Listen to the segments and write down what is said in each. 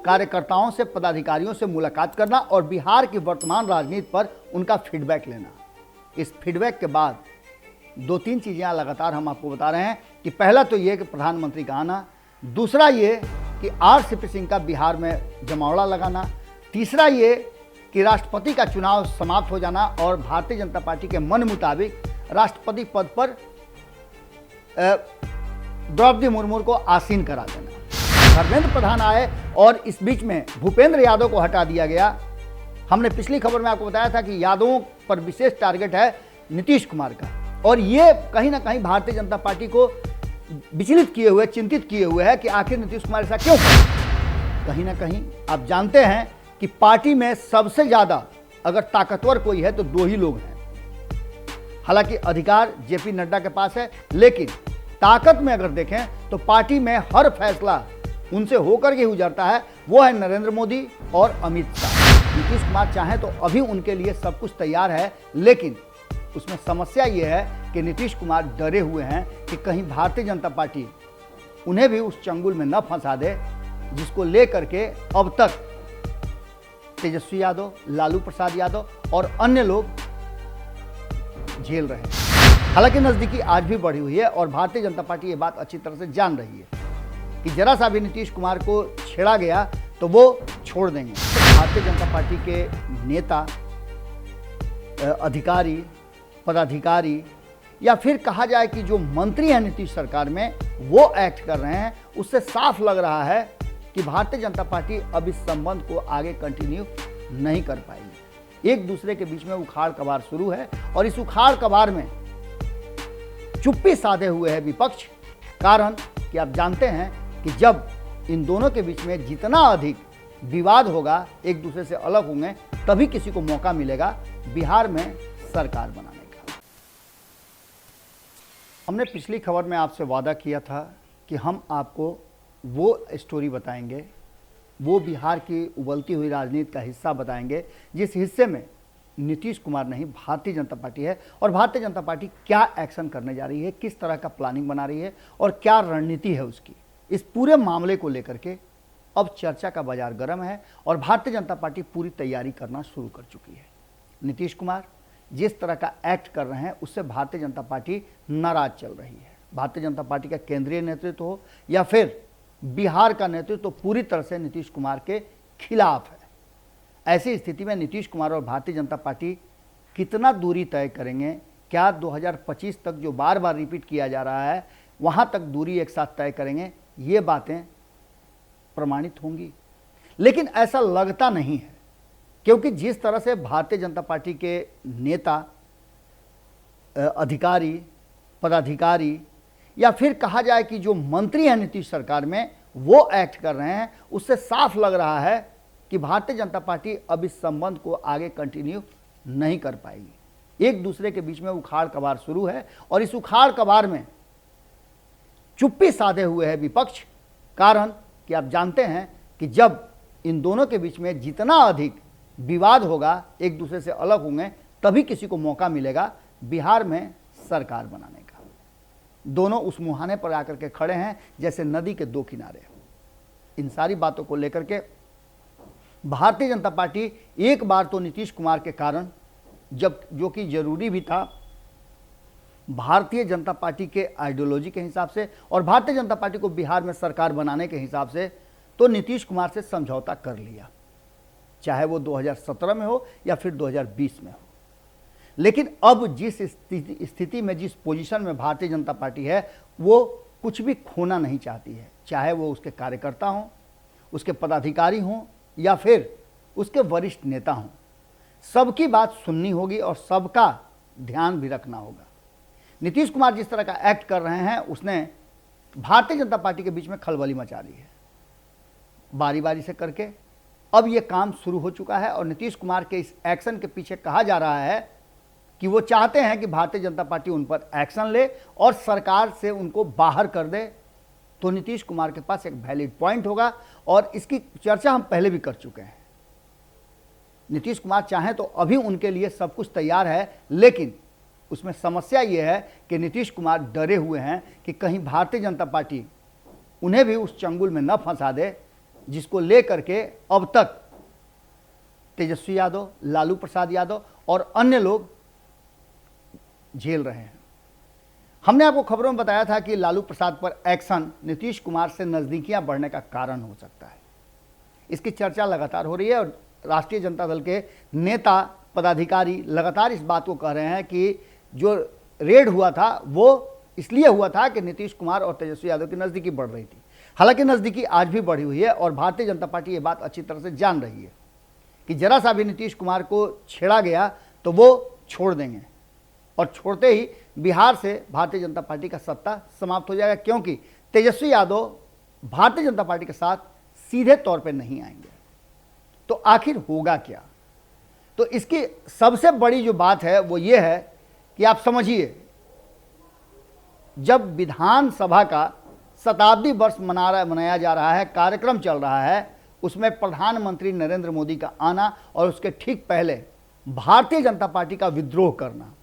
कार्यकर्ताओं से, पदाधिकारियों से मुलाकात करना और बिहार की वर्तमान राजनीति पर उनका फीडबैक लेना। इस फीडबैक के बाद 2-3 चीज़ें लगातार हम आपको बता रहे हैं कि पहला तो ये कि प्रधानमंत्री का आना, दूसरा ये कि आरसीपी सिंह का बिहार में जमावड़ा लगाना, तीसरा ये कि राष्ट्रपति का चुनाव समाप्त हो जाना और भारतीय जनता पार्टी के मन मुताबिक राष्ट्रपति पद पर द्रौपदी मुर्मू को आसीन करा देना। धर्मेंद्र प्रधान आए और इस बीच में भूपेंद्र यादव को हटा दिया गया। हमने पिछली खबर में आपको बताया था कि यादवों पर विशेष टारगेट है नीतीश कुमार का, और ये कहीं ना कहीं भारतीय जनता पार्टी को विचलित किए हुए, चिंतित किए हुए है कि आखिर नीतीश कुमार ऐसा क्यों कर। कहीं ना कहीं आप जानते हैं कि पार्टी में सबसे ज्यादा अगर ताकतवर कोई है तो 2 ही लोग हैं। हालांकि अधिकार जेपी नड्डा के पास है, लेकिन ताकत में अगर देखें तो पार्टी में हर फैसला उनसे होकर के गुजरता है, वो है नरेंद्र मोदी और अमित शाह। नीतीश कुमार चाहें तो अभी उनके लिए सब कुछ तैयार है, लेकिन उसमें समस्या ये है कि नीतीश कुमार डरे हुए हैं कि कहीं भारतीय जनता पार्टी उन्हें भी उस चंगुल में न फंसा दे जिसको लेकर के अब तक तेजस्वी यादव, लालू प्रसाद यादव और अन्य लोग झेल रहे हैं। हालांकि नजदीकी आज भी बढ़ी हुई है और भारतीय जनता पार्टी ये बात अच्छी तरह से जान रही है कि जरा सा भी नीतीश कुमार को छेड़ा गया तो वो छोड़ देंगे। भारतीय जनता पार्टी के नेता, अधिकारी, पदाधिकारी या फिर कहा जाए कि जो मंत्री हैं नीतीश सरकार में, वो एक्ट कर रहे हैं, उससे साफ लग रहा है कि भारतीय जनता पार्टी अब इस संबंध को आगे कंटिन्यू नहीं कर पाएगी। एक दूसरे के बीच में उखाड़ कबाड़ शुरू है और इस उखाड़ कबाड़ में चुप्पी साधे हुए है विपक्ष। कारण कि आप जानते हैं कि जब इन दोनों के बीच में जितना अधिक विवाद होगा, एक दूसरे से अलग होंगे, तभी किसी को मौका मिलेगा बिहार में सरकार बनाने का। हमने पिछली खबर में आपसे वादा किया था कि हम आपको वो स्टोरी बताएंगे, वो बिहार की उबलती हुई राजनीति का हिस्सा बताएंगे जिस हिस्से में नीतीश कुमार नहीं, भारतीय जनता पार्टी है, और भारतीय जनता पार्टी क्या एक्शन करने जा रही है, किस तरह का प्लानिंग बना रही है और क्या रणनीति है उसकी। इस पूरे मामले को लेकर के अब चर्चा का बाजार गर्म है और भारतीय जनता पार्टी पूरी तैयारी करना शुरू कर चुकी है। नीतीश कुमार जिस तरह का एक्ट कर रहे हैं उससे भारतीय जनता पार्टी नाराज चल रही है। भारतीय जनता पार्टी का केंद्रीय नेतृत्व हो या फिर बिहार का नेतृत्व तो पूरी तरह से नीतीश कुमार के खिलाफ है। ऐसी स्थिति में नीतीश कुमार और भारतीय जनता पार्टी कितना दूरी तय करेंगे, क्या 2025 तक जो बार बार रिपीट किया जा रहा है वहां तक दूरी एक साथ तय करेंगे, ये बातें प्रमाणित होंगी। लेकिन ऐसा लगता नहीं है, क्योंकि जिस तरह से भारतीय जनता पार्टी के नेता, अधिकारी, पदाधिकारी या फिर कहा जाए कि जो मंत्री हैं नीतीश सरकार में, वो एक्ट कर रहे हैं, उससे साफ लग रहा है कि भारतीय जनता पार्टी अब इस संबंध को आगे कंटिन्यू नहीं कर पाएगी। एक दूसरे के बीच में उखाड़ कबाड़ शुरू है और इस उखाड़ कबाड़ में चुप्पी साधे हुए है विपक्ष। कारण कि आप जानते हैं कि जब इन दोनों के बीच में जितना अधिक विवाद होगा, एक दूसरे से अलग होंगे, तभी किसी को मौका मिलेगा बिहार में सरकार बनाने का। दोनों उस मुहाने पर आकर के खड़े हैं जैसे नदी के 2 किनारे। इन सारी बातों को लेकर के भारतीय जनता पार्टी एक बार तो नीतीश कुमार के कारण, जब जो कि जरूरी भी था भारतीय जनता पार्टी के आइडियोलॉजी के हिसाब से और भारतीय जनता पार्टी को बिहार में सरकार बनाने के हिसाब से, तो नीतीश कुमार से समझौता कर लिया, चाहे वो 2017 में हो या फिर 2020 में हो। लेकिन अब जिस स्थिति में, जिस पोजीशन में भारतीय जनता पार्टी है, वो कुछ भी खोना नहीं चाहती है, चाहे वो उसके कार्यकर्ता हों, उसके पदाधिकारी हों या फिर उसके वरिष्ठ नेता हों। सबकी बात सुननी होगी और सबका ध्यान भी रखना होगा। नीतीश कुमार जिस तरह का एक्ट कर रहे हैं, उसने भारतीय जनता पार्टी के बीच में खलबली मचा दी है, बारी बारी से करके। अब ये काम शुरू हो चुका है और नीतीश कुमार के इस एक्शन के पीछे कहा जा रहा है कि वो चाहते हैं कि भारतीय जनता पार्टी उन पर एक्शन ले और सरकार से उनको बाहर कर दे, तो नीतीश कुमार के पास एक वैलिड पॉइंट होगा और इसकी चर्चा हम पहले भी कर चुके हैं। नीतीश कुमार चाहें तो अभी उनके लिए सब कुछ तैयार है, लेकिन उसमें समस्या ये है कि नीतीश कुमार डरे हुए हैं कि कहीं भारतीय जनता पार्टी उन्हें भी उस चंगुल में न फंसा दे जिसको लेकर के अब तक तेजस्वी यादव, लालू प्रसाद यादव और अन्य लोग झेल रहे हैं। हमने आपको खबरों में बताया था कि लालू प्रसाद पर एक्शन नीतीश कुमार से नजदीकियां बढ़ने का कारण हो सकता है। इसकी चर्चा लगातार हो रही है और राष्ट्रीय जनता दल के नेता पदाधिकारी लगातार इस बात को कह रहे हैं कि जो रेड हुआ था वो इसलिए हुआ था कि नीतीश कुमार और तेजस्वी यादव की नज़दीकी बढ़ रही थी। हालांकि नज़दीकी आज भी बढ़ी हुई है और भारतीय जनता पार्टी ये बात अच्छी तरह से जान रही है कि जरा सा भी नीतीश कुमार को छेड़ा गया तो वो छोड़ देंगे और छोड़ते ही बिहार से भारतीय जनता पार्टी का सत्ता समाप्त हो जाएगा, क्योंकि तेजस्वी यादव भारतीय जनता पार्टी के साथ सीधे तौर पे नहीं आएंगे। तो आखिर होगा क्या? तो इसकी सबसे बड़ी जो बात है वो ये है कि आप समझिए, जब विधानसभा का शताब्दी वर्ष मनाया जा रहा है, कार्यक्रम चल रहा है, उसमें प्रधानमंत्री नरेंद्र मोदी का आना और उसके ठीक पहले भारतीय जनता पार्टी का विद्रोह करना,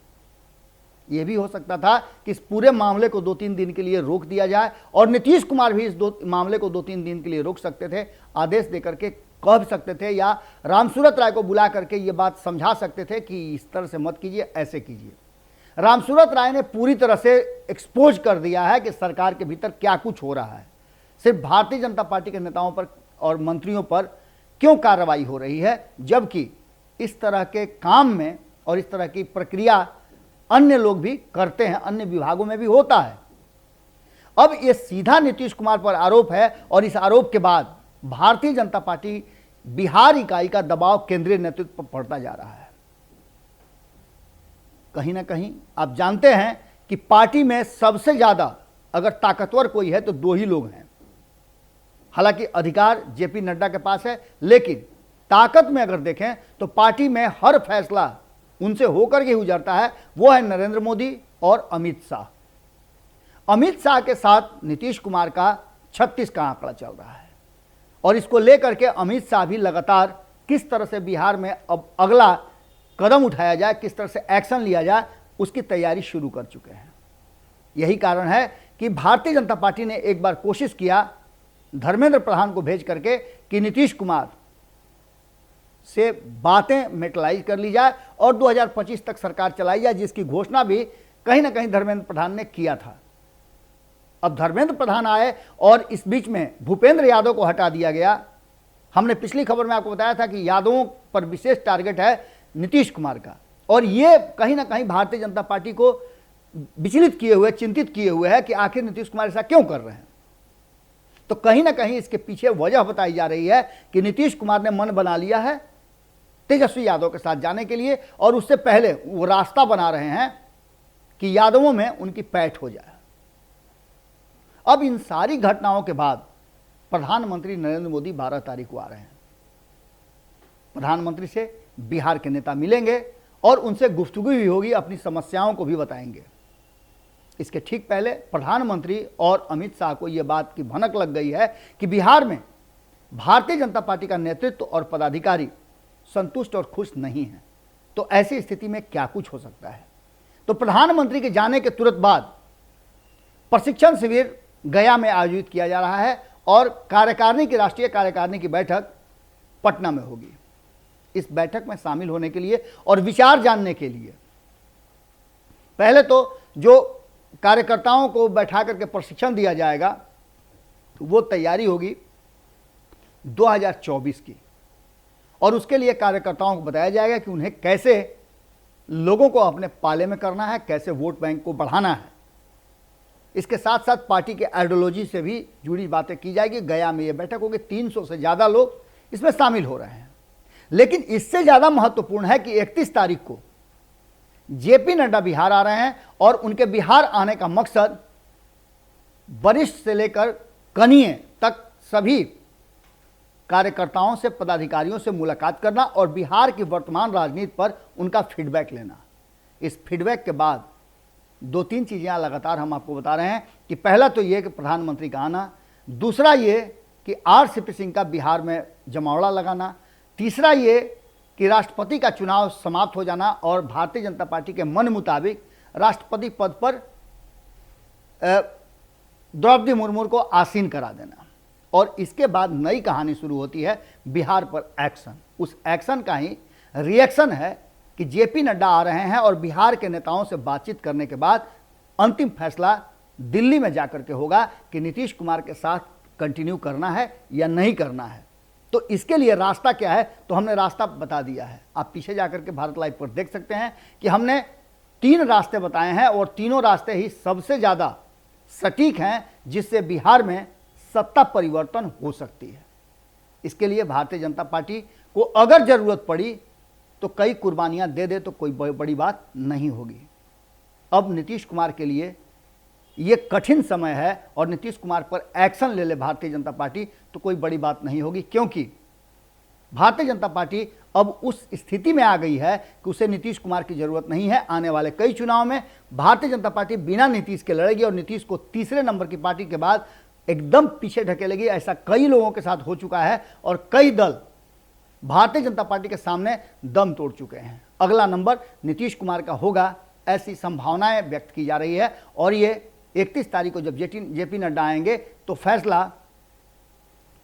यह भी हो सकता था कि इस पूरे मामले को 2-3 दिन के लिए रोक दिया जाए और नीतीश कुमार भी इस मामले को 2-3 दिन के लिए रोक सकते थे, आदेश देकर के कह भी सकते थे या रामसूरत राय को बुला करके ये बात समझा सकते थे कि इस तरह से मत कीजिए, ऐसे कीजिए। रामसूरत राय ने पूरी तरह से एक्सपोज कर दिया है कि सरकार के भीतर क्या कुछ हो रहा है, सिर्फ भारतीय जनता पार्टी के नेताओं पर और मंत्रियों पर क्यों कार्रवाई हो रही है, जबकि इस तरह के काम में और इस तरह की प्रक्रिया अन्य लोग भी करते हैं, अन्य विभागों में भी होता है। अब ये सीधा नीतीश कुमार पर आरोप है और इस आरोप के बाद भारतीय जनता पार्टी बिहार इकाई का दबाव केंद्रीय नेतृत्व पर पड़ता जा रहा है। कहीं ना कहीं आप जानते हैं कि पार्टी में सबसे ज्यादा अगर ताकतवर कोई है तो 2 ही लोग हैं। हालांकि अधिकार जेपी नड्डा के पास है, लेकिन ताकत में अगर देखें तो पार्टी में हर फैसला उनसे होकर के गुजरता है, वो है नरेंद्र मोदी और अमित शाह। अमित शाह के साथ नीतीश कुमार का 36 का आंकड़ा चल रहा है और इसको लेकर के अमित शाह भी लगातार किस तरह से बिहार में अब अगला कदम उठाया जाए, किस तरह से एक्शन लिया जाए, उसकी तैयारी शुरू कर चुके हैं। यही कारण है कि भारतीय जनता पार्टी ने एक बार कोशिश किया धर्मेंद्र प्रधान को भेज करके कि नीतीश कुमार से बातें मेटलाइज कर ली जाए और 2025 तक सरकार चलाई जाए, जिसकी घोषणा भी कहीं ना कहीं धर्मेंद्र प्रधान ने किया था। अब धर्मेंद्र प्रधान आए और इस बीच में भूपेंद्र यादव को हटा दिया गया। हमने पिछली खबर में आपको बताया था कि यादवों पर विशेष टारगेट है नीतीश कुमार का, और ये कहीं ना कहीं भारतीय जनता पार्टी को विचलित किए हुए, चिंतित किए हुए है कि आखिर नीतीश कुमार ऐसा क्यों कर रहे हैं। तो कहीं ना कहीं इसके पीछे वजह बताई जा रही है कि नीतीश कुमार ने मन बना लिया है तेजस्वी यादव के साथ जाने के लिए, और उससे पहले वो रास्ता बना रहे हैं कि यादवों में उनकी पैठ हो जाए। अब इन सारी घटनाओं के बाद प्रधानमंत्री नरेंद्र मोदी 12 तारीख को आ रहे हैं। प्रधानमंत्री से बिहार के नेता मिलेंगे और उनसे गुफ्तगू भी होगी, अपनी समस्याओं को भी बताएंगे। इसके ठीक पहले प्रधानमंत्री और अमित शाह को यह बात की भनक लग गई है कि बिहार में भारतीय जनता पार्टी का नेतृत्व और पदाधिकारी संतुष्ट और खुश नहीं है। तो ऐसी स्थिति में क्या कुछ हो सकता है। तो प्रधानमंत्री के जाने के तुरंत बाद प्रशिक्षण शिविर गया में आयोजित किया जा रहा है और कार्यकारिणी की, राष्ट्रीय कार्यकारिणी की बैठक पटना में होगी। इस बैठक में शामिल होने के लिए और विचार जानने के लिए पहले तो जो कार्यकर्ताओं को बैठा करके प्रशिक्षण दिया जाएगा, तो वो तैयारी होगी 2024 की, और उसके लिए कार्यकर्ताओं को बताया जाएगा कि उन्हें कैसे लोगों को अपने पाले में करना है, कैसे वोट बैंक को बढ़ाना है। इसके साथ साथ पार्टी के आइडियोलॉजी से भी जुड़ी बातें की जाएगी। गया में ये बैठक होगी, 300 से ज़्यादा लोग इसमें शामिल हो रहे हैं। लेकिन इससे ज़्यादा महत्वपूर्ण है कि 31 तारीख को जेपी नड्डा बिहार आ रहे हैं और उनके बिहार आने का मकसद वरिष्ठ से लेकर कनीय तक सभी कार्यकर्ताओं से, पदाधिकारियों से मुलाकात करना और बिहार की वर्तमान राजनीति पर उनका फीडबैक लेना। इस फीडबैक के बाद 2-3 चीज़ें लगातार हम आपको बता रहे हैं कि पहला तो ये कि प्रधानमंत्री का आना, दूसरा ये कि आर.सी.पी. सिंह का बिहार में जमावड़ा लगाना, तीसरा ये कि राष्ट्रपति का चुनाव समाप्त हो जाना और भारतीय जनता पार्टी के मन मुताबिक राष्ट्रपति पद पर द्रौपदी मुर्मू को आसीन करा देना। और इसके बाद नई कहानी शुरू होती है बिहार पर एक्शन। उस एक्शन का ही रिएक्शन है कि जेपी नड्डा आ रहे हैं और बिहार के नेताओं से बातचीत करने के बाद अंतिम फैसला दिल्ली में जाकर के होगा कि नीतीश कुमार के साथ कंटिन्यू करना है या नहीं करना है। तो इसके लिए रास्ता क्या है, तो हमने रास्ता बता दिया है। आप पीछे जाकर के भारत लाइव पर देख सकते हैं कि हमने 3 रास्ते बताए हैं और तीनों रास्ते ही सबसे ज़्यादा सटीक हैं जिससे बिहार में सत्ता परिवर्तन हो सकती है। इसके लिए भारतीय जनता पार्टी को अगर जरूरत पड़ी तो कई कुर्बानियां दे दे तो कोई बड़ी बात नहीं होगी। अब नीतीश कुमार के लिए ये कठिन समय है और नीतीश कुमार पर एक्शन ले ले भारतीय जनता पार्टी तो कोई बड़ी बात नहीं होगी, क्योंकि भारतीय जनता पार्टी अब उस स्थिति में आ गई है कि उसे नीतीश कुमार की जरूरत नहीं है। आने वाले कई चुनाव में भारतीय जनता पार्टी बिना नीतीश के लड़ेगी और नीतीश को तीसरे नंबर की पार्टी के बाद एकदम पीछे ढकेलेगी। ऐसा कई लोगों के साथ हो चुका है और कई दल भारतीय जनता पार्टी के सामने दम तोड़ चुके हैं। अगला नंबर नीतीश कुमार का होगा, ऐसी संभावनाएं व्यक्त की जा रही है। और ये 31 तारीख को जब जेपी नड्डा आएंगे तो फैसला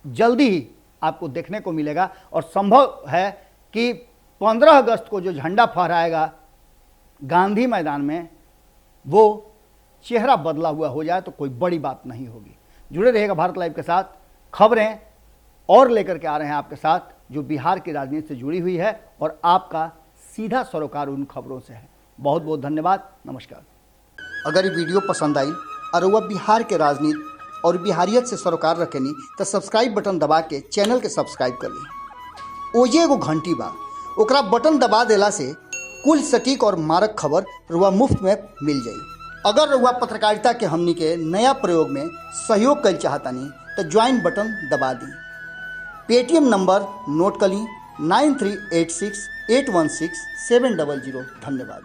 जल्दी ही आपको देखने को मिलेगा और संभव है कि 15 अगस्त को जो झंडा फहराएगा गांधी मैदान में वो चेहरा बदला हुआ हो जाए तो कोई बड़ी बात नहीं होगी। जुड़े रहिएगा भारत लाइव के साथ, खबरें और लेकर के आ रहे हैं आपके साथ जो बिहार की राजनीति से जुड़ी हुई है और आपका सीधा सरोकार उन खबरों से है। बहुत बहुत धन्यवाद, नमस्कार। अगर ये वीडियो पसंद आई और वह बिहार के राजनीति और बिहारियत से सरोकार रखेनी तो सब्सक्राइब बटन दबा के चैनल के सब्सक्राइब कर ली। ओजे एगो घंटी बा, ओकरा बटन दबा देला से कुल सटीक और मारक खबर रुआ मुफ्त में मिल जाई। अगर रुआ पत्रकारिता के हमनी के नया प्रयोग में सहयोग कर चाहतानी तो ज्वाइन बटन दबा दी। पेटीएम नंबर नोट कर ली 9386816700। धन्यवाद।